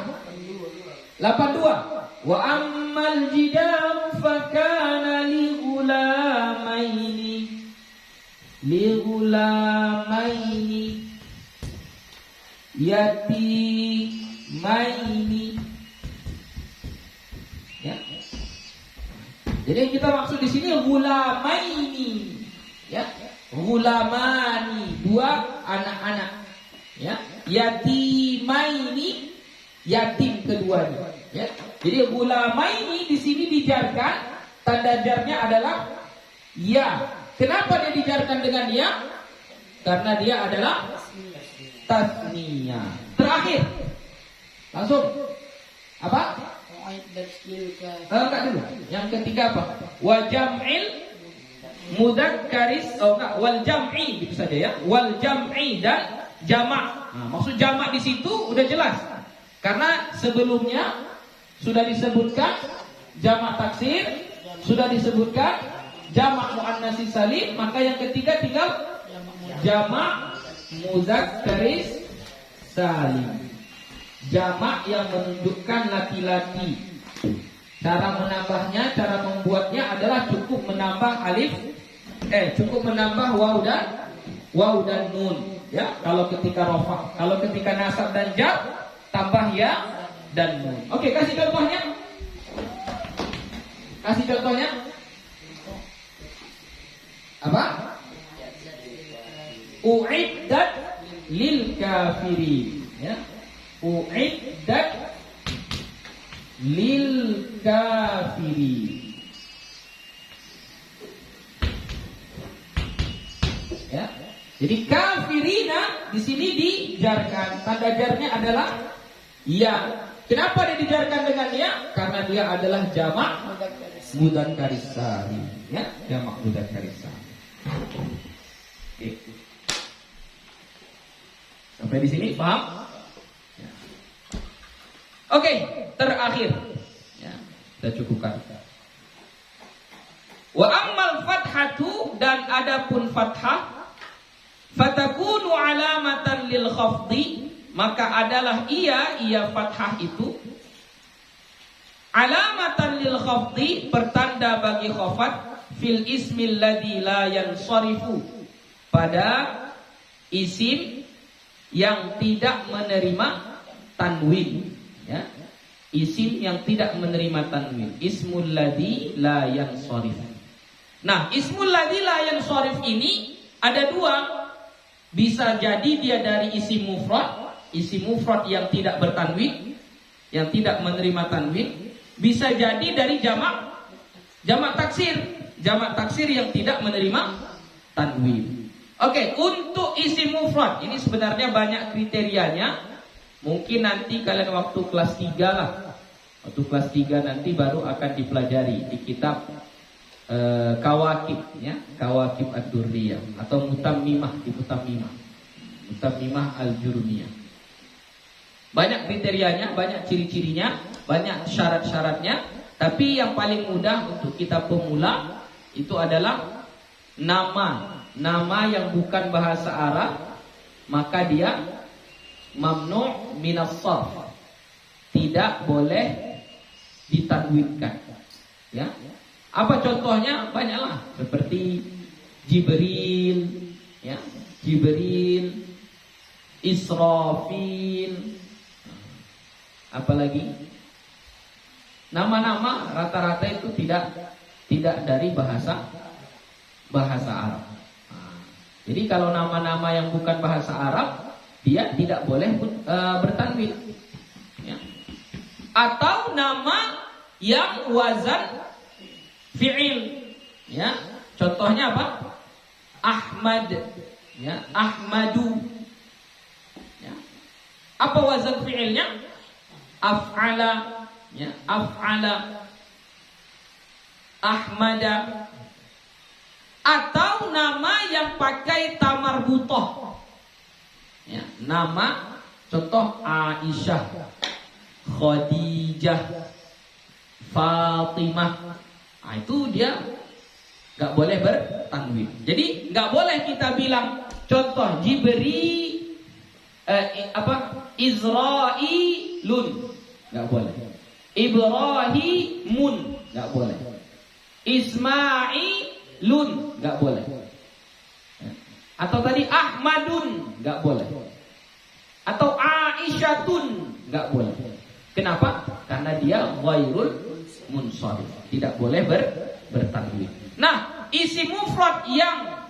82. Wa ammal jidaru fakana li gulamaini yatimaini. Ya. Jadi yang kita maksud di sini gulamaini, ya, gulamani, dua anak-anak, ya, yatimaini, yatim keduanya, ya. Jadi gulamaini di sini dijarkan, tanda jarnya adalah ya. Kenapa dia dijarkan dengan ya? Karena dia adalah tasniyah. Terakhir, langsung apa? Enggak dulu. Yang ketiga apa? Wa jam'il mudakkaris, wal jam'i gitu saja ya. Wal jam'i dan jamak. Nah, maksud jamak di situ udah jelas. Karena sebelumnya sudah disebutkan jamak taksir, sudah disebutkan jamak muannats salim, maka yang ketiga tinggal jamak mudakkaris salim. Jamak yang menunjukkan laki-laki. Cara menambahnya, cara membuatnya adalah cukup menambah alif cukup menambah waw dan nun. Ya, kalau ketika rofa, kalau ketika nasab dan jar tambah ya dan nun. Oke, kasih contohnya. Kasih contohnya. Apa? Uiddat lil kafirin. Ya. Uiddat lil kafirin. Ya. Jadi kafirina di sini dijarkan. Tanda jarnya adalah ya. Kenapa dia dijarkan dengan ya? Karena dia adalah jamak mudzakkar salim. Ya, jamak mudzakkar salim. Oke. Sampai di sini paham? Ya. Oke, terakhir. Ya, kita cukupkan. Wa ammal fathatu, dan adapun fathah, fatakunu alamatan lil khafdi, maka adalah ia fathah itu alamatan lil khafdi, pertanda bagi khafat, fil ismil ladzi la yansarifu, pada isim yang tidak menerima tanwin, ya. Isim yang tidak menerima tanwin, ismul ladzi la yansarif. Nah, ismul ladzi la yansarif ini ada dua. Bisa jadi dia dari isim mufrad yang tidak bertanwin, yang tidak menerima tanwin. Bisa jadi dari jamak taksir yang tidak menerima tanwin. Oke, untuk isim mufrad ini sebenarnya banyak kriterianya. Mungkin nanti kalian waktu kelas 3 lah. Waktu kelas 3 nanti baru akan dipelajari di kitab Kawakib, ya, Kawakib ad-Durriyah atau Mutammimah al-Jurmiyah. Banyak kriterianya, banyak ciri-cirinya, banyak syarat-syaratnya. Tapi yang paling mudah untuk kita pemula itu adalah nama yang bukan bahasa Arab, maka dia mamnu' minas sarf, tidak boleh ditanwinkan. Ya. Apa contohnya? Banyaklah, seperti Jibril, ya, Jibril, Israfil, apalagi nama-nama rata-rata itu tidak dari bahasa Arab. Jadi kalau nama-nama yang bukan bahasa Arab, dia tidak boleh bertanwin, ya. Atau nama yang wazan fi'il, ya. Contohnya apa? Ahmad, ya, Ahmadu, ya. Apa wazan fi'ilnya? Af'ala, ya, Af'ala, Ahmada. Atau nama yang pakai tamarbutah, ya, nama contoh Aisyah, Khadijah, Fatimah. Nah, itu dia nggak boleh bertanwin. Jadi nggak boleh kita bilang contoh Izrailun, nggak boleh. Ibrahimun, nggak boleh. Ismailun, nggak boleh. Atau tadi Ahmadun, nggak boleh. Atau Aisyatun, nggak boleh. Kenapa? Karena dia ghairul munsharif, tidak boleh bertanwin. Nah, isim mufrad yang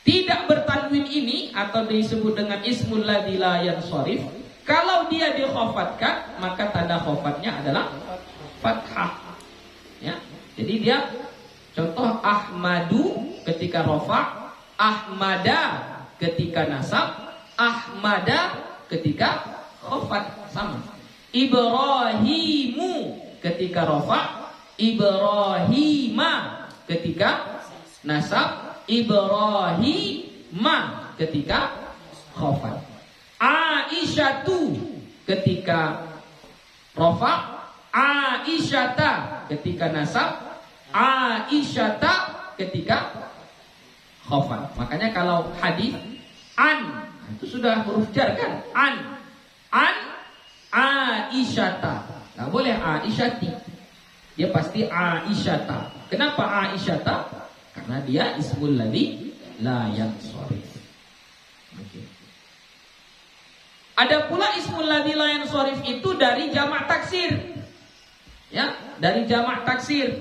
tidak bertanwin ini atau disebut dengan ismul ladzi la yansharif, kalau dia dikhafatkan, maka tanda khafatnya adalah fathah. Ya. Jadi dia contoh Ahmadu ketika rafa, Ahmada ketika nasab, Ahmada ketika khafat, sama. Ibrahimu ketika rafa, Ibrahima ketika nasab, Ibrahima ketika khafat. Aisyatu ketika rafa, Aisyata ketika nasab, Aisyata ketika khafat. Makanya kalau hadis an, itu sudah huruf jar kan? An Aisyata, nggak boleh Aisyati, dia pasti Aisyata. Kenapa Aisyata? Karena dia ismul ladzi la yansharif. Oke. Ada pula ismul ladzi la yansharif itu dari jamak taksir. Ya, dari jamak taksir.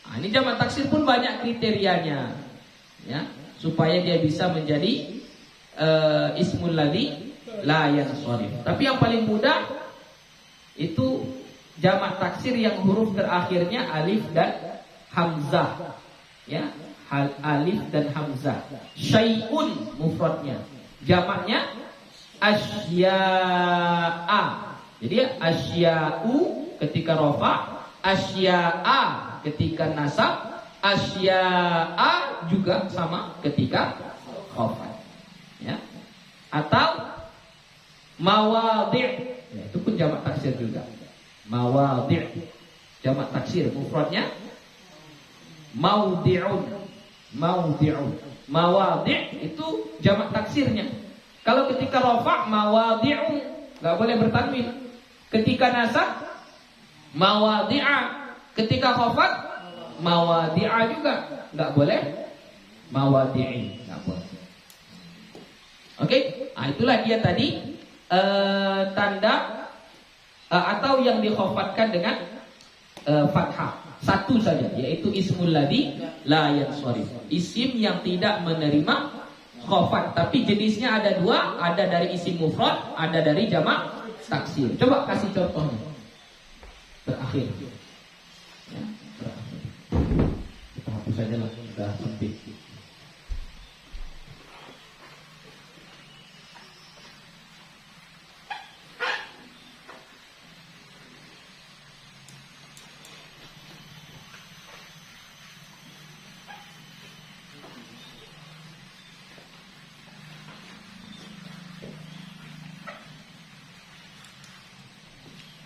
Nah, ini jamak taksir pun banyak kriterianya. Ya, supaya dia bisa menjadi ismul ladzi la yansharif. Tapi yang paling mudah itu jamak taksir yang huruf terakhirnya alif dan hamzah. Ya, alif dan hamzah. Syai'un mufradnya. Jamaknya asya'a. Jadi asya'u ketika rafa, asya'a ketika nasab, asya'a juga sama ketika khafad. Ya. Atau mawadhi', ya, itu pun jamak taksir juga. Mawadhi' jamak taksir mufradnya maudhi'un. Maudhi'un. Mawadhi' itu jamak taksirnya. Kalau ketika rafa' mawadhi'un, enggak boleh bertanwin. Ketika nasab mawadhi'a, ketika khafad mawadhi'a juga enggak boleh mawadhi'in, enggak boleh. Oke? Nah, itulah dia tadi tanda atau yang dikhafatkan dengan fathah. Satu saja, yaitu ismul ladzi la yansharif. Isim yang tidak menerima khafat, tapi jenisnya ada dua, ada dari isim mufrad, ada dari jamak taksir. Coba kasih contohnya. Terakhir. Ya, terakhir. Kita hapus saja lah, sudah sempit.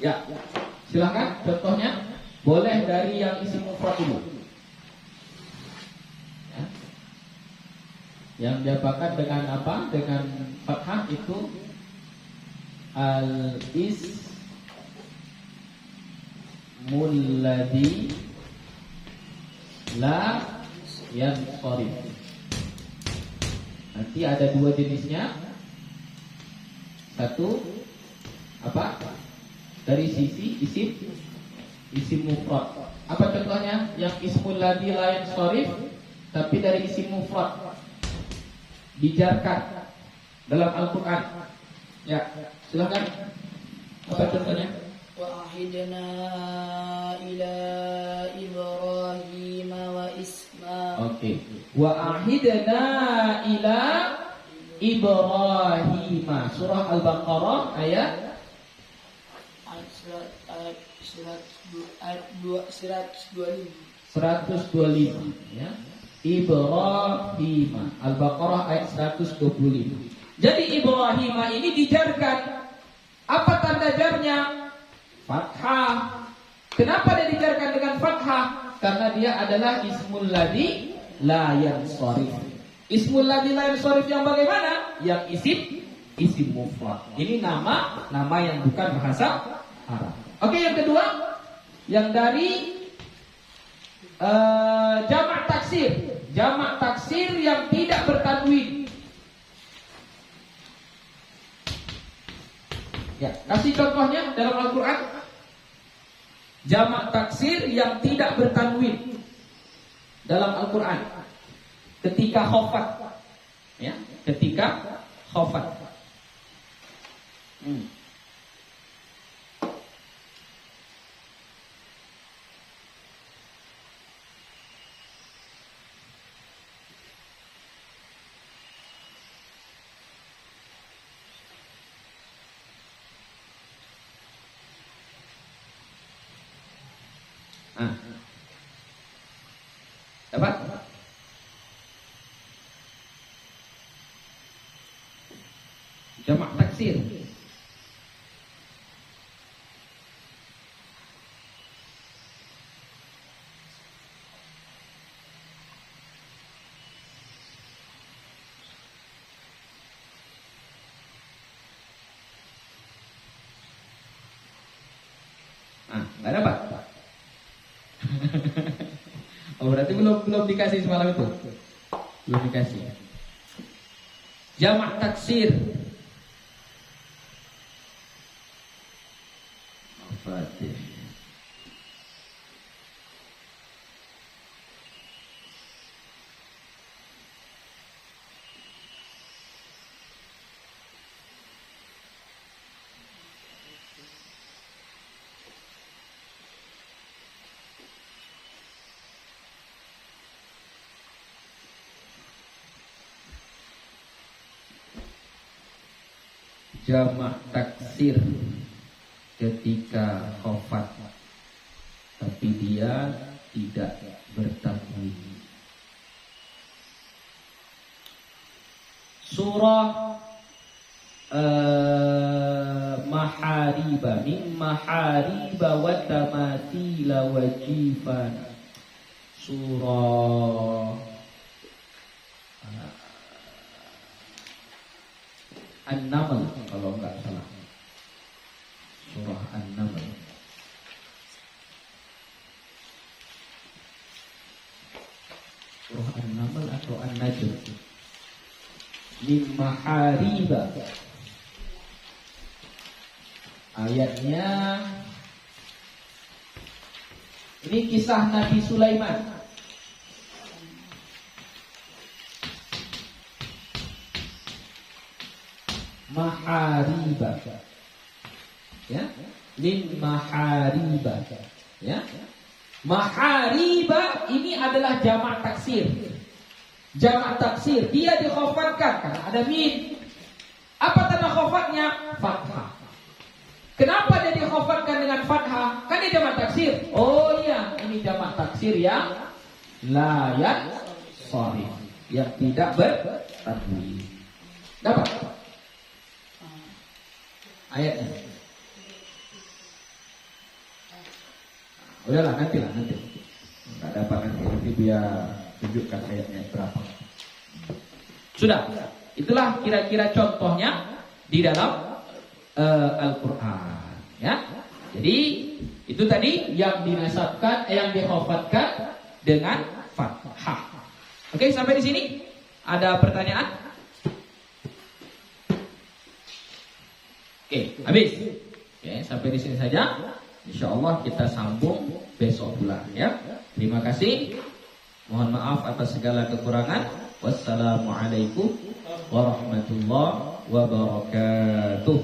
Ya, silakan contohnya. Boleh dari yang isim mufrad dulu. Ya. Yang diapakan dengan apa? Dengan fathah itu al-ismul ladzi la yansharif. Nanti ada dua jenisnya. Satu apa? Dari sisi isim mufrad. Apa contohnya? Yang ismul ladzi la yansharif tapi dari isim mufrad dijarkan dalam Al-Qur'an. Ya, silakan. Apa contohnya? Wa ahidna ila Ibrahim wa Ismail. Oke. Wa ahidna ila Ibrahim. Surah Al-Baqarah ayat 125 ya. Ibrahim. Al-Baqarah ayat 125. Jadi Ibrahim ini dijarkan. Apa tanda jarnya? Fathah. Kenapa dia dijarkan dengan fathah? Karena dia adalah ismul ladzi la yansharif. Ismul ladzi la yansharif yang bagaimana? Yang isim mufrad. Ini nama yang bukan bahasa Arab. Oke, yang kedua, yang dari jamak taksir yang tidak bertanwin. Ya, kasih contohnya dalam Al-Quran. Jamak taksir yang tidak bertanwin dalam Al-Quran. Ketika khafat, ya, ketika khafat. Dapat? Jamak taksir. Nggak dapat. Oh, berarti belum dikasih semalam itu. Belum dikasih. Jamak taksir. Fatih. Jamak taksir ketika khafat tapi dia tidak bertanwin. Surah Mahariba, min mahariba wa tamathila wa jifan. Surah An-Naml kalau enggak salah. Surah An-Naml. Surah An-Naml atau An-Najm. Min mahariba. Ayatnya ini kisah Nabi Sulaiman. Mahariba, ya, min mahariba, ya. Mahariba ini adalah jamak taksir. Jamak taksir dia dikhafatkan karena ada min. Apa tanda khafatnya? Fathah. Kenapa dia dikhafatkan dengan fathah? Kan dia jamak taksir. Oh iya, ini jamak taksir yang la yansharif, yang tidak bertanwin. Dapat ayatnya. Udahlah nanti. Nggak dapat nanti biar tunjukkan ayatnya berapa. Sudah. Itulah kira-kira contohnya di dalam Al-Quran. Ya. Jadi itu tadi yang dinasabkan, yang dikhafatkan dengan fathah. Oke, sampai di sini ada pertanyaan? Oke, habis. Oke, sampai di sini saja. Insyaallah kita sambung besok pula ya. Terima kasih. Mohon maaf atas segala kekurangan. Wassalamualaikum warahmatullahi wabarakatuh.